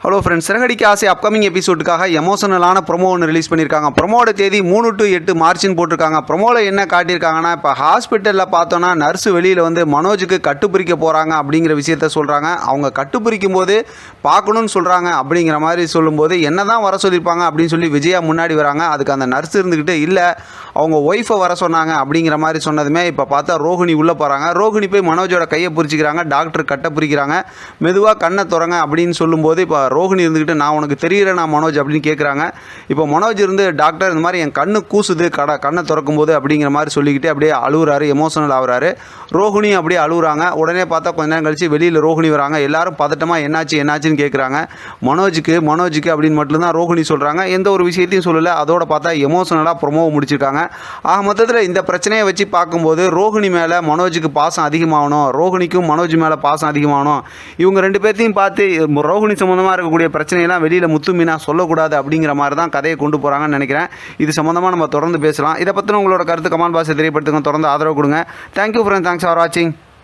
Hello friends, Siragadikka ஆசை upcoming எபிசோடுக்காக எமோஷனலான promo ஒன்று release பண்ணியிருக்காங்க. ப்ரொமோட தேதி 3 to 8 மார்ச்னு போட்டிருக்காங்க. ப்ரொமோவில் என்ன காட்டியிருக்காங்கன்னா, இப்போ ஹாஸ்பிட்டலில் பார்த்தோன்னா நர்ஸு வெளியில் வந்து மனோஜுக்கு கட்டுப்பிரிக்க போகிறாங்க அப்படிங்கிற விஷயத்த சொல்கிறாங்க. அவங்க கட்டுப்பிரிக்கும் போது பார்க்கணுன்னு சொல்கிறாங்க. அப்படிங்கிற மாதிரி சொல்லும்போது என்ன தான் வர சொல்லியிருப்பாங்க அப்படின்னு சொல்லி விஜயா முன்னாடி வராங்க. அதுக்கு அந்த நர்ஸ் இருந்துக்கிட்டு இல்லை அவங்க ஒய்ஃபை வர சொன்னாங்க அப்படிங்கிற மாதிரி சொன்னதுமே இப்போ பார்த்தா ரோஹிணி உள்ளே போகிறாங்க. ரோஹிணி போய் மனோஜோட கையை பிரிச்சிக்கிறாங்க. டாக்டர் கட்டை பிரிக்கிறாங்க. மெதுவாக கண்ணை திறங்க அப்படின்னு சொல்லும்போது இப்போ ரோஹிணி இருந்துக்கிட்டு நான் உனக்கு தெரியல நான் மனோஜ் அப்படின்னு கேட்குறாங்க. இப்போ மனோஜ் இருந்து டாக்டர் இந்த மாதிரி என் கண்ணு கூசுது கண்ணை திறக்கும் போது அப்படிங்கிற மாதிரி சொல்லிக்கிட்டு அப்படியே அழுகுறாரு, எமோஷனல் ஆகுறாரு. ரோஹிணி அப்படியே அழுகுறாங்க. உடனே பார்த்தா கொஞ்ச நேரம் கழிச்சு வெளியில் ரோஹிணி வராங்க. எல்லாரும் பதட்டமாக என்னாச்சுன்னு கேட்குறாங்க. மனோஜுக்கு அப்படின்னு மட்டும்தான் ரோஹிணி சொல்கிறாங்க. எந்த ஒரு விஷயத்தையும் சொல்லலை. அதோட பார்த்தா எமோஷனலாக ப்ரொமோவை முடிச்சிருக்காங்க. ஆக மொத்தத்தில் இந்த பிரச்சனையை வச்சு பார்க்கும்போது ரோஹிணி மேலே மனோஜுக்கு பாசம் அதிகமாகணும், ரோஹிணிக்கும் மனோஜ் மேலே பாசம் அதிகமாகணும். இவங்க ரெண்டு பேர்த்தையும் பார்த்து ரோஹிணி சம்மந்தமாக இருக்கக்கூடிய பிரச்சனையெல்லாம் வெளியில் முத்து மீனா சொல்லக்கூடாது அப்படிங்கிற மாதிரி தான் கதையை கொண்டு போகிறாங்கன்னு நினைக்கிறேன். இது சம்மந்தமாக நம்ம தொடர்ந்து பேசலாம். இதை பற்றின உங்களோட கருத்து கமெண்ட் பாக்ஸில் தெரியப்படுத்துங்க. தொடர்ந்து ஆதரவு கொடுங்க. தேங்க்யூ ஃப்ரெண்ட்ஸ், தேங்க்ஸ் ஃபார் வாட்சிங்.